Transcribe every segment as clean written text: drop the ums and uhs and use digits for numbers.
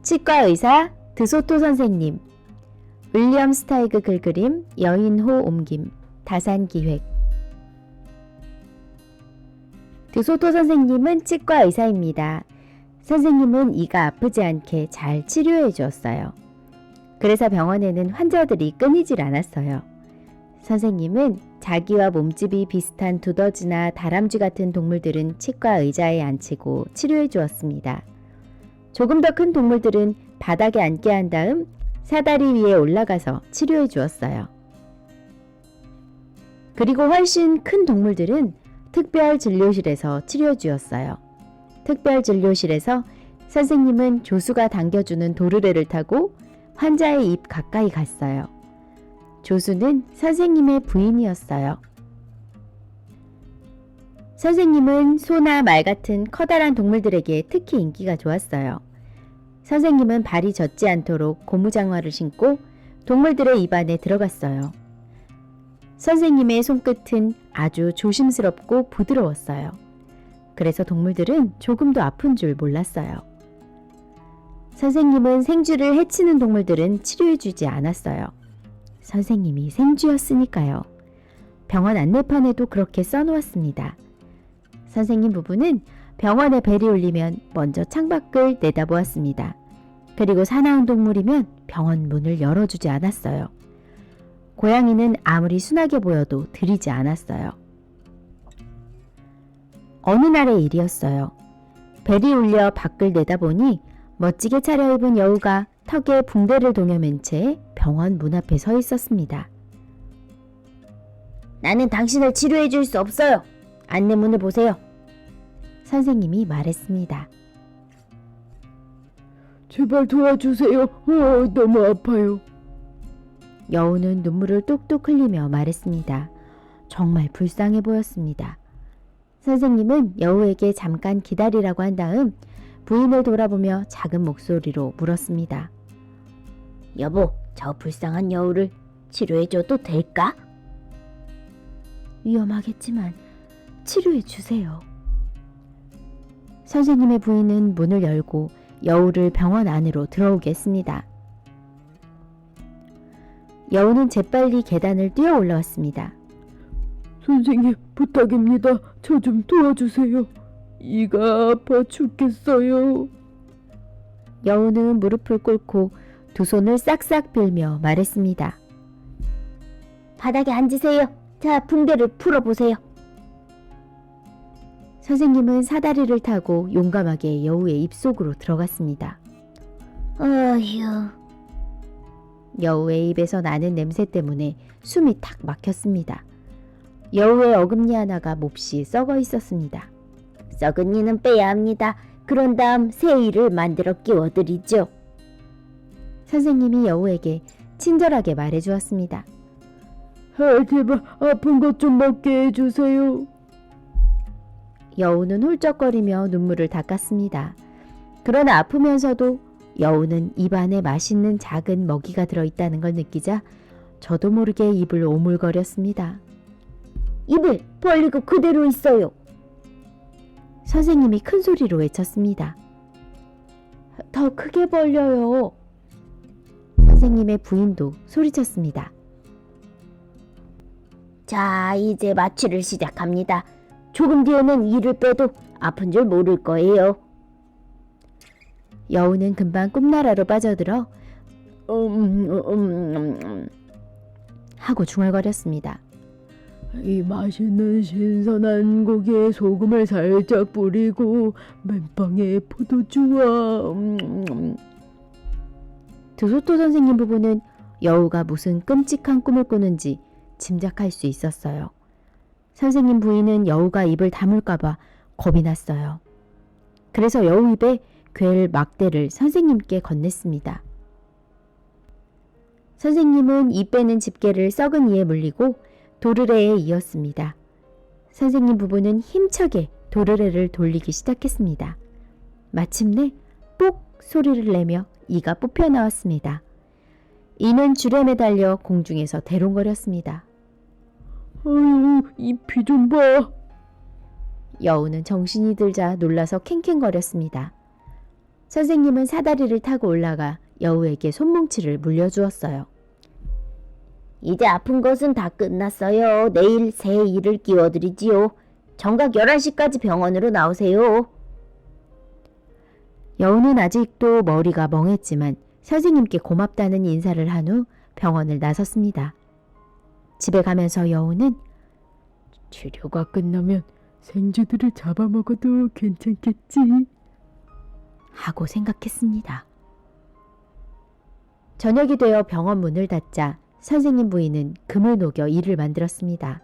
치과 의사 드소토 선생님, 윌리엄 스타이그 글그림, 여인호 옮김, 다산기획. 드소토 선생님은 치과 의사입니다. 선생님은 이가 아프지 않게 잘 치료해 주었어요. 그래서 병원에는 환자들이 끊이질 않았어요. 선생님은 자기와 몸집이 비슷한 두더지나 다람쥐 같은 동물들은 치과 의자에 앉히고 치료해 주었습니다. 조금 더 큰 동물들은 바닥에 앉게 한 다음 사다리 위에 올라가서 치료해 주었어요. 그리고 훨씬 큰 동물들은 특별 진료실에서 치료해 주었어요. 특별 진료실에서 선생님은 조수가 당겨주는 도르래를 타고 환자의 입 가까이 갔어요. 조수는 선생님의 부인이었어요. 선생님은 소나 말 같은 커다란 동물들에게 특히 인기가 좋았어요. 선생님은 발이 젖지 않도록 고무장화를 신고 동물들의 입 안에 들어갔어요. 선생님의 손끝은 아주 조심스럽고 부드러웠어요. 그래서 동물들은 조금도 아픈 줄 몰랐어요. 선생님은 생쥐를 해치는 동물들은 치료해주지 않았어요. 선생님이 생쥐였으니까요. 병원 안내판에도 그렇게 써놓았습니다. 선생님 부부는 병원에 벨이 울리면 먼저 창밖을 내다보았습니다. 그리고 사나운 동물이면 병원 문을 열어주지 않았어요. 고양이는 아무리 순하게 보여도 들이지 않았어요. 어느 날의 일이었어요. 벨이 울려 밖을 내다보니 멋지게 차려입은 여우가 턱에 붕대를 동여맨 채 병원 문 앞에 서 있었습니다. 나는 당신을 치료해 줄 수 없어요. 안내문을 보세요. 선생님이 말했습니다. 제발 도와주세요. 너무 아파요. 여우는 눈물을 뚝뚝 흘리며 말했습니다. 정말 불쌍해 보였습니다. 선생님은 여우에게 잠깐 기다리라고 한 다음 부인을 돌아보며 작은 목소리로 물었습니다. 여보, 저 불쌍한 여우를 치료해줘도 될까? 위험하겠지만 치료해 주세요. 선생님의 부인은 문을 열고 여우를 병원 안으로 들어오게 했습니다. 여우는 재빨리 계단을 뛰어 올라왔습니다. 선생님, 부탁입니다. 저 좀 도와주세요. 이가 아파 죽겠어요. 여우는 무릎을 꿇고 두 손을 싹싹 빌며 말했습니다. 바닥에 앉으세요. 자, 붕대를 풀어보세요. 선생님은 사다리를 타고 용감하게 여우의 입속으로 들어갔습니다. 어휴. 여우의 입에서 나는 냄새 때문에 숨이 탁 막혔습니다. 여우의 어금니 하나가 몹시 썩어 있었습니다. 썩은 이는 빼야 합니다. 그런 다음 새 이를 만들어 끼워드리죠. 선생님이 여우에게 친절하게 말해주었습니다. 제발 아픈 것 좀 먹게 해주세요. 여우는 훌쩍거리며 눈물을 닦았습니다. 그러나 아프면서도 여우는 입 안에 맛있는 작은 먹이가 들어있다는 걸 느끼자 저도 모르게 입을 오물거렸습니다. 입을 벌리고 그대로 있어요. 선생님이 큰 소리로 외쳤습니다. 더 크게 벌려요. 선생님의 부인도 소리쳤습니다. 자, 이제 마취를 시작합니다. 조금 뒤에는 이를 빼도 아픈 줄 모를 거예요. 여우는 금방 꿈나라로 빠져들어 하고 중얼거렸습니다. 이 맛있는 신선한 고기에 소금을 살짝 뿌리고 맨빵에 포도주와 드소토 선생님 부부는 여우가 무슨 끔찍한 꿈을 꾸는지 짐작할 수 있었어요. 선생님 부인은 여우가 입을 다물까봐 겁이 났어요. 그래서 여우 입에 괸 막대를 선생님께 건넸습니다. 선생님은 입 빼는 집게를 썩은 이에 물리고 도르래에 이었습니다. 선생님 부부는 힘차게 도르래를 돌리기 시작했습니다. 마침내 뽁 소리를 내며 이가 뽑혀 나왔습니다. 이는 줄에 매달려 공중에서 대롱거렸습니다. 아유, 잎이 좀 봐. 여우는 정신이 들자 놀라서 캥캥거렸습니다. 선생님은 사다리를 타고 올라가 여우에게 손뭉치를 물려주었어요. 이제 아픈 것은 다 끝났어요. 내일 새 이를 끼워드리지요. 정각 11시까지 병원으로 나오세요. 여우는 아직도 머리가 멍했지만 선생님께 고맙다는 인사를 한 후 병원을 나섰습니다. 집에 가면서 여우는 치료가 끝나면 생쥐들을 잡아먹어도 괜찮겠지. 하고 생각했습니다. 저녁이 되어 병원 문을 닫자 선생님 부인은 금을 녹여 이를 만들었습니다.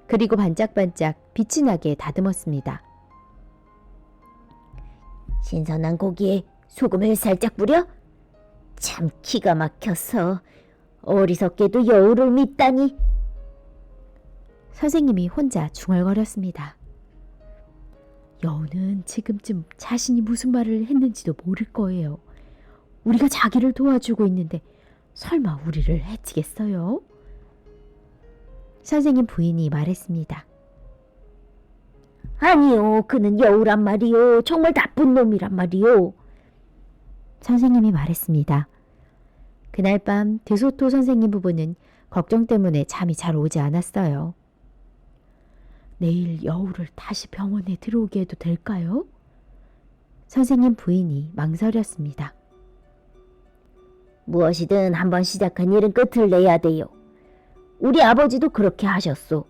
그리고 반짝반짝 빛이 나게 다듬었습니다. 신선한 고기에 소금을 살짝 뿌려? 참 기가 막혀서 어리석게도 여우를 믿다니. 선생님이 혼자 중얼거렸습니다. 여우는 지금쯤 자신이 무슨 말을 했는지도 모를 거예요. 우리가 자기를 도와주고 있는데 설마 우리를 해치겠어요? 선생님 부인이 말했습니다. 아니요, 그는 여우란 말이요. 정말 나쁜 놈이란 말이요. 선생님이 말했습니다. 그날 밤 드소토 선생님 부부는 걱정 때문에 잠이 잘 오지 않았어요. 내일 여우를 다시 병원에 들어오게 해도 될까요? 선생님 부인이 망설였습니다. 무엇이든 한번 시작한 일은 끝을 내야 돼요. 우리 아버지도 그렇게 하셨소.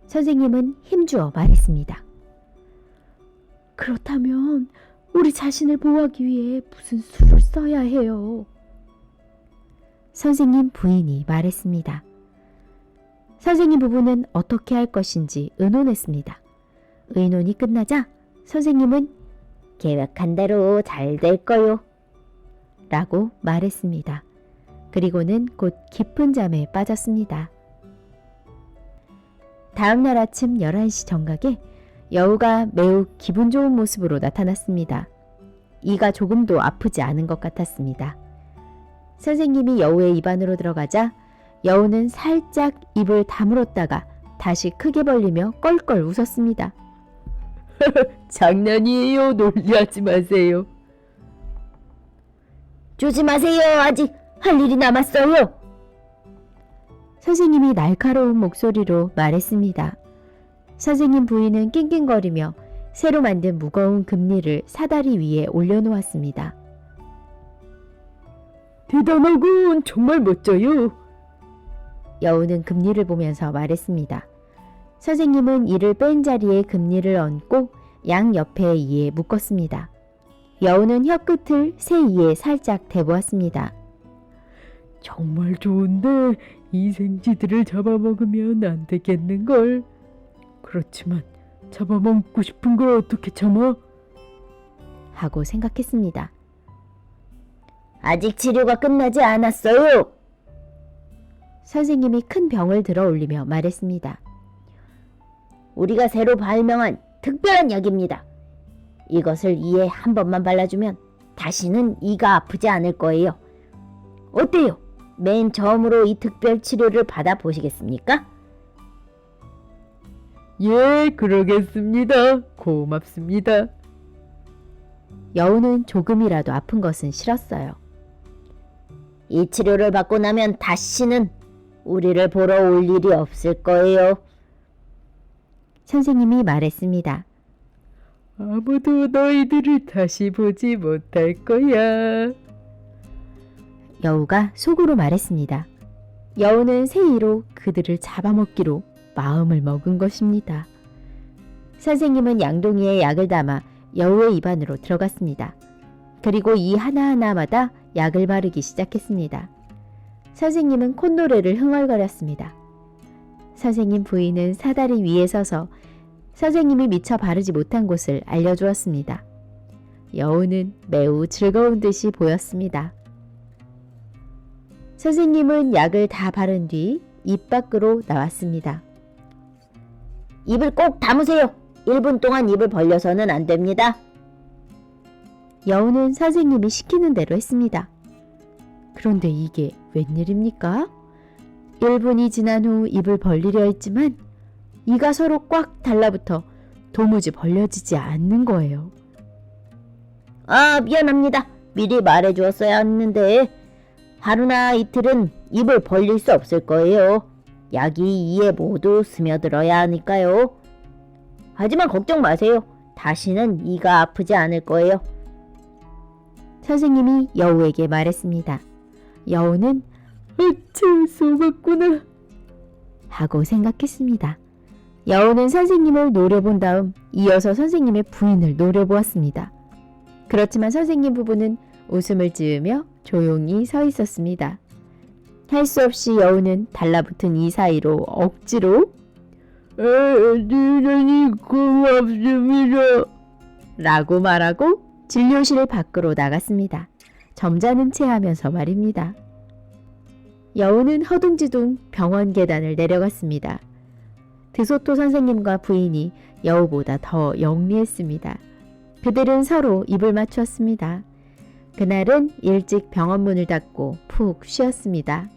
선생님은 힘주어 말했습니다. 그렇다면 우리 자신을 보호하기 위해 무슨 수를 써야 해요. 선생님 부인이 말했습니다. 선생님 부부는 어떻게 할 것인지 의논했습니다. 의논이 끝나자 선생님은 계획한 대로 잘 될 거요. 라고 말했습니다. 그리고는 곧 깊은 잠에 빠졌습니다. 다음 날 아침 11시 정각에 여우가 매우 기분 좋은 모습으로 나타났습니다. 이가 조금도 아프지 않은 것 같았습니다. 선생님이 여우의 입 안으로 들어가자 여우는 살짝 입을 다물었다가 다시 크게 벌리며 껄껄 웃었습니다. 장난이에요. 놀리지 마세요. 조심하세요. 아직 할 일이 남았어요. 선생님이 날카로운 목소리로 말했습니다. 선생님 부인은 낑낑거리며 새로 만든 무거운 금리를 사다리 위에 올려놓았습니다. 대단하군. 정말 멋져요. 여우는 금리를 보면서 말했습니다. 선생님은 이를 뺀 자리에 금리를 얹고 양 옆에 이에 묶었습니다. 여우는 혀끝을 새 이에 살짝 대보았습니다. 정말 좋은데 이 생쥐들을 잡아먹으면 안 되겠는걸. 그렇지만 잡아먹고 싶은 걸 어떻게 참아? 하고 생각했습니다. 아직 치료가 끝나지 않았어요. 선생님이 큰 병을 들어 올리며 말했습니다. 우리가 새로 발명한 특별한 약입니다. 이것을 이에 한 번만 발라주면 다시는 이가 아프지 않을 거예요. 어때요? 맨 처음으로 이 특별 치료를 받아보시겠습니까? 예, 그러겠습니다. 고맙습니다. 여우는 조금이라도 아픈 것은 싫었어요. 이 치료를 받고 나면 다시는 우리를 보러 올 일이 없을 거예요. 선생님이 말했습니다. 아무도 너희들을 다시 보지 못할 거야. 여우가 속으로 말했습니다. 여우는 새 이로 그들을 잡아먹기로 마음을 먹은 것입니다. 선생님은 양동이에 약을 담아 여우의 입 안으로 들어갔습니다. 그리고 이 하나하나마다 약을 바르기 시작했습니다. 선생님은 콧노래를 흥얼거렸습니다. 선생님 부인은 사다리 위에 서서 선생님이 미처 바르지 못한 곳을 알려주었습니다. 여우는 매우 즐거운 듯이 보였습니다. 선생님은 약을 다 바른 뒤 입 밖으로 나왔습니다. 입을 꼭 다무세요. 1분 동안 입을 벌려서는 안 됩니다. 여우는 선생님이 시키는 대로 했습니다. 그런데 이게 웬일입니까? 1분이 지난 후 입을 벌리려 했지만 이가 서로 꽉 달라붙어 도무지 벌려지지 않는 거예요. 미안합니다. 미리 말해주었어야 했는데 하루나 이틀은 입을 벌릴 수 없을 거예요. 약이 이에 모두 스며들어야 하니까요. 하지만 걱정 마세요. 다시는 이가 아프지 않을 거예요. 선생님이 여우에게 말했습니다. 여우는 참 속았구나. 하고 생각했습니다. 여우는 선생님을 노려본 다음 이어서 선생님의 부인을 노려보았습니다. 그렇지만 선생님 부부는 웃음을 지으며 조용히 서 있었습니다. 할 수 없이 여우는 달라붙은 이 사이로 억지로 대단히 고맙습니다. 라고 말하고 진료실 밖으로 나갔습니다. 점잖은 체 하면서 말입니다. 여우는 허둥지둥 병원 계단을 내려갔습니다. 드소토 선생님과 부인이 여우보다 더 영리했습니다. 그들은 서로 입을 맞추었습니다. 그날은 일찍 병원 문을 닫고 푹 쉬었습니다.